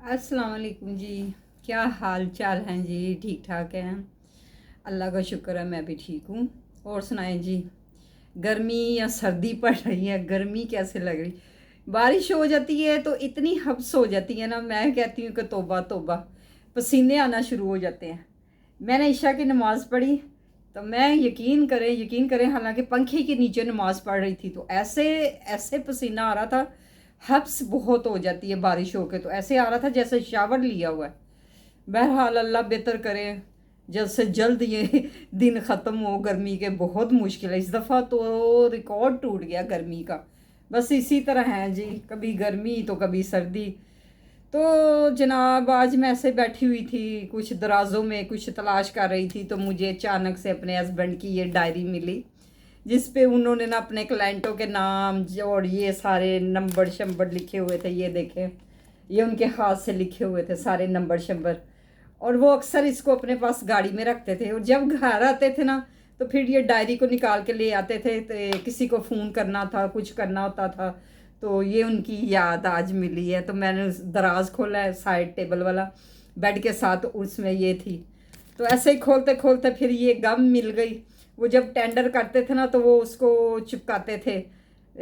अस्सलाम वालेकुम जी। क्या हाल चाल हैं जी? ठीक ठाक हैं, अल्लाह का शुक्र है, मैं भी ठीक हूँ। और सुनाएं जी, गर्मी या सर्दी पड़ रही है? गर्मी कैसे लग रही? बारिश हो जाती है तो इतनी हब्स हो जाती है ना, मैं कहती हूँ कि तौबा तौबा, पसीने आना शुरू हो जाते हैं। मैंने इशा की नमाज़ पढ़ी तो मैं यकीन करें, हालांकि पंखे के नीचे नमाज़ पढ़ रही थी तो ऐसे ऐसे पसीना आ रहा था। हब्स बहुत हो जाती है बारिश होके, तो ऐसे आ रहा था जैसे शावर लिया हुआ है। बहरहाल अल्लाह बेहतर करे, जल्द से जल्द ये दिन ख़त्म हो गर्मी के। बहुत मुश्किल है, इस दफ़ा तो रिकॉर्ड टूट गया गर्मी का। बस इसी तरह है जी, कभी गर्मी तो कभी सर्दी। तो जनाब, आज मैं ऐसे बैठी हुई थी, कुछ दराज़ों में कुछ तलाश कर रही थी, तो मुझे अचानक से अपने हस्बैंड की ये डायरी मिली, जिस पे उन्होंने ना अपने क्लाइंटों के नाम और ये सारे नंबर शंबर लिखे हुए थे। ये देखें, ये उनके हाथ से लिखे हुए थे सारे नंबर शंबर। और वो अक्सर इसको अपने पास गाड़ी में रखते थे, और जब घर आते थे ना तो फिर ये डायरी को निकाल के ले आते थे। तो किसी को फ़ोन करना था, कुछ करना होता था, तो ये उनकी याद आज मिली है। तो मैंने उस दराज खोला है, साइड टेबल वाला बेड के साथ, उसमें ये थी। तो ऐसे ही खोलते खोलते फिर ये गम मिल गई। वो जब टेंडर करते थे ना तो वो उसको चिपकाते थे,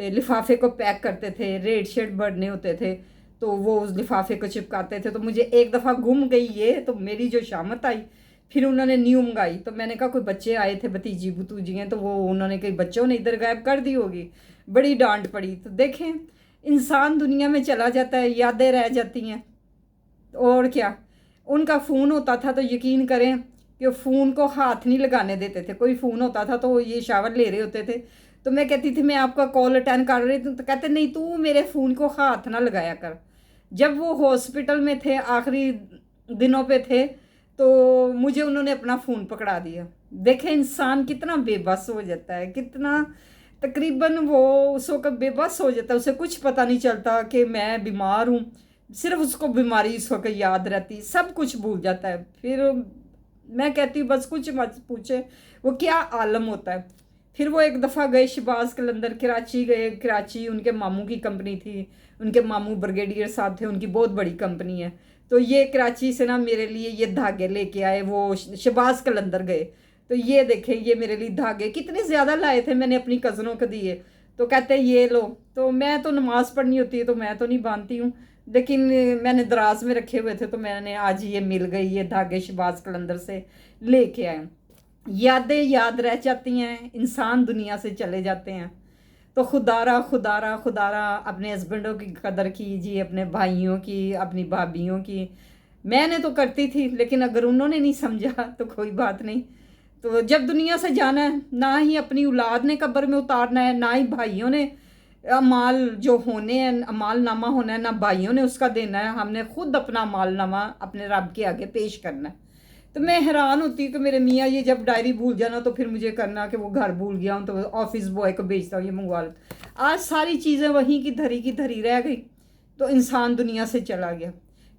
लिफाफे को पैक करते थे, रेट शेड भरने होते थे तो वो उस लिफाफे को चिपकाते थे। तो मुझे एक दफ़ा गुम गई ये, तो मेरी जो शामत आई, फिर उन्होंने न्यू मंगाई। तो मैंने कहा कोई बच्चे आए थे, भतीजी भतूजी हैं, तो वो उन्होंने कई बच्चों ने इधर गायब कर दी होगी। बड़ी डांट पड़ी। तो देखें, इंसान दुनिया में चला जाता है, यादें रह जाती हैं। और क्या, उनका फ़ोन होता था तो यकीन करें कि फ़ोन को हाथ नहीं लगाने देते थे। कोई फ़ोन होता था तो ये शावर ले रहे होते थे, तो मैं कहती थी मैं आपका कॉल अटेंड कर रही थी, तो कहते नहीं, तू मेरे फ़ोन को हाथ ना लगाया कर। जब वो हॉस्पिटल में थे, आखिरी दिनों पे थे, तो मुझे उन्होंने अपना फ़ोन पकड़ा दिया। देखें, इंसान कितना बेबस हो जाता है, कितना तकरीबन वो उस वक्त बेबस हो जाता है। उसे कुछ पता नहीं चलता कि मैं बीमार हूँ, सिर्फ उसको बीमारी इस वक्त याद रहती, सब कुछ भूल जाता है। फिर मैं कहती हूँ बस कुछ मत पूछे, वो क्या आलम होता है। फिर वो एक दफ़ा गए शहबाज कलंदर, कराची गए। कराची उनके मामू की कंपनी थी, उनके मामू ब्रिगेडियर साहब थे, उनकी बहुत बड़ी कंपनी है। तो ये कराची से ना मेरे लिए ये धागे लेके आए, वो शहबाज कलंदर गए। तो ये देखें, ये मेरे लिए धागे कितने ज़्यादा लाए थे, मैंने अपनी कज़नों को दिए। तो कहते हैं ये लो। तो मैं तो नमाज़ पढ़नी होती है तो मैं तो नहीं बांधती हूँ, लेकिन मैंने दराज में रखे हुए थे तो मैंने आज ये मिल गई, ये धागे शहबाज कलंदर से लेके आए। यादें याद रह जाती हैं, इंसान दुनिया से चले जाते हैं। तो खुदारा खुदारा खुदारा अपने हस्बैंडों की कदर कीजिए, अपने भाइयों की, अपनी भाभीयों की। मैंने तो करती थी, लेकिन अगर उन्होंने नहीं समझा तो कोई बात नहीं। तो जब दुनिया से जाना है, ना ही अपनी औलाद ने कब्र में उतारना है, ना ही भाइयों ने अमाल जो होने हैं, अमाल नामा होना है, ना भाइयों ने उसका देना है। हमने खुद अपना अमाल नामा अपने रब के आगे पेश करना है। तो मैं हैरान होती कि मेरे मियाँ ये जब डायरी भूल जाना तो फिर मुझे करना कि वो घर भूल गया हूँ तो ऑफिस बॉय को भेजता हूँ, ये मंगवा लो। आज सारी चीज़ें वहीं की धरी रह गई, तो इंसान दुनिया से चला गया।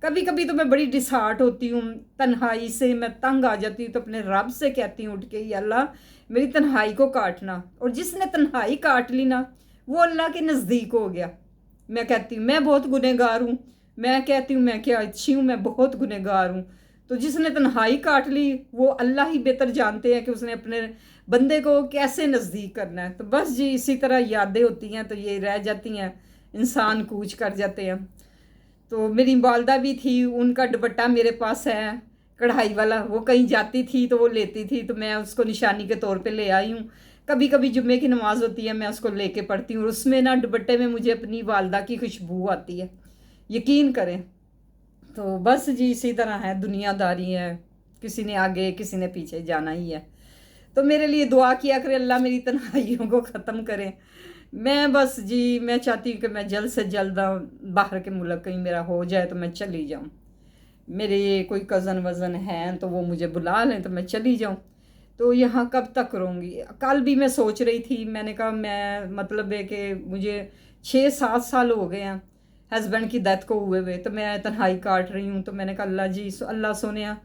कभी कभी तो मैं बड़ी डिसहार्ट होती हूँ, तन्हाई से मैं तंग आ जाती हूँ, तो अपने रब से कहती हूँ उठ के, या अल्लाह मेरी तन्हाई को काटना। और जिसने तन्हाई काट ली ना, वो अल्लाह के नज़दीक हो गया। मैं कहती हूँ मैं बहुत गुनहगार हूँ, मैं कहती हूँ मैं क्या अच्छी हूँ, मैं बहुत गुनहगार हूँ। तो जिसने तन्हाई काट ली, वो अल्लाह ही बेहतर जानते हैं कि उसने अपने बंदे को कैसे नज़दीक करना है। तो बस जी, इसी तरह यादें होती हैं तो ये रह जाती हैं, इंसान कूच कर जाते हैं। तो मेरी वालदा भी थी, उनका दुपट्टा मेरे पास है, कढ़ाई वाला। वो कहीं जाती थी तो वो लेती थी, तो मैं उसको निशानी के तौर पे ले आई हूँ। कभी कभी जुम्मे की नमाज़ होती है, मैं उसको लेके पढ़ती हूँ, और उसमें ना दुपट्टे में मुझे अपनी वालदा की खुशबू आती है, यकीन करें। तो बस जी, इसी तरह है, दुनियादारी है, किसी ने आगे किसी ने पीछे जाना ही है। तो मेरे लिए दुआ किया करे, अल्लाह मेरी तन्हाइयों को ख़त्म करे। मैं बस जी, मैं चाहती हूँ कि मैं जल्द से जल्द बाहर के मुल्क कहीं मेरा हो जाए तो मैं चली जाऊँ। मेरे कोई कज़न वज़न हैं तो वो मुझे बुला लें तो मैं चली जाऊँ। तो यहाँ कब तक रहूँगी? कल भी मैं सोच रही थी, मैंने कहा मैं मतलब है कि मुझे 6-7 साल हो गए हैं हस्बैंड की डेथ को हुए, तो मैं तन्हाई काट रही हूँ। तो मैंने कहा अल्लाह जी, अल्लाह सोनिया,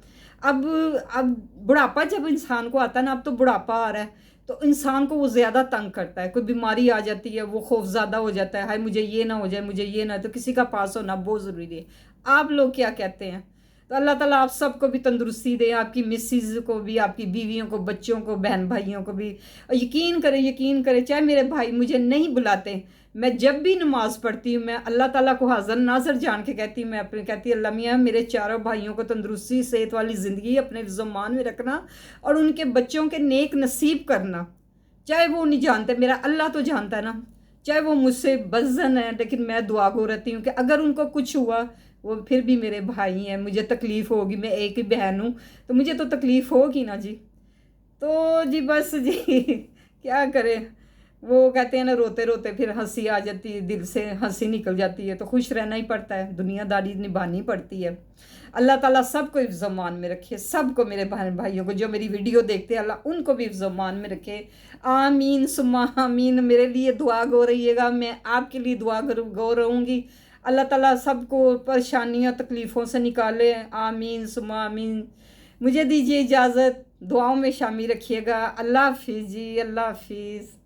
अब अब बुढ़ापा जब इंसान को आता है ना, अब तो बुढ़ापा आ रहा है, تو انسان کو وہ زیادہ تنگ کرتا ہے. کوئی بیماری آ جاتی ہے وہ خوف زیادہ ہو جاتا ہے, ہائے مجھے یہ نہ ہو جائے, مجھے یہ نہ. تو کسی کا پاس ہونا بہت ضروری ہے. آپ لوگ کیا کہتے ہیں؟ تو اللہ تعالیٰ آپ سب کو بھی تندرستی دے, آپ کی مسز کو بھی, آپ کی بیویوں کو, بچوں کو, بہن بھائیوں کو بھی. یقین کرے چاہے میرے بھائی مجھے نہیں بلاتے, میں جب بھی نماز پڑھتی ہوں میں اللہ تعالیٰ کو حاضر ناظر جان کے کہتی ہوں, میں اپنے کہتی اللہ میاں میرے چاروں بھائیوں کو تندرستی صحت والی زندگی اپنے ذمان میں رکھنا, اور ان کے بچوں کے نیک نصیب کرنا. چاہے وہ نہیں جانتے, میرا اللہ تو جانتا ہے نا, چاہے وہ مجھ سے بزن ہے, لیکن میں دعا گو رہتی ہوں کہ اگر ان کو کچھ ہوا وہ پھر بھی میرے بھائی ہیں, مجھے تکلیف ہوگی, میں ایک ہی بہن ہوں تو مجھے تو تکلیف ہوگی نا جی. تو جی بس جی کیا کرے, وہ کہتے ہیں نا روتے روتے پھر ہنسی آ جاتی ہے, دل سے ہنسی نکل جاتی ہے, تو خوش رہنا ہی پڑتا ہے, دنیا داری نبھانی پڑتی ہے. اللہ تعالیٰ سب کو حفظ و امان میں رکھے, سب کو, میرے بہن بھائیوں کو جو میری ویڈیو دیکھتے ہیں اللہ ان کو بھی حفظ و امان میں رکھے. آمین ثم آمین. میرے لیے دعا گو رہیے گا, میں آپ کے لیے دعا گو رہوں گی. اللہ تعالیٰ سب کو پریشانیاں تکلیفوں سے نکالے. آمین ثم آمین. مجھے دیجیے اجازت, دعاؤں میں شامل رکھیے گا. اللہ حافظ جی, اللہ حافظ.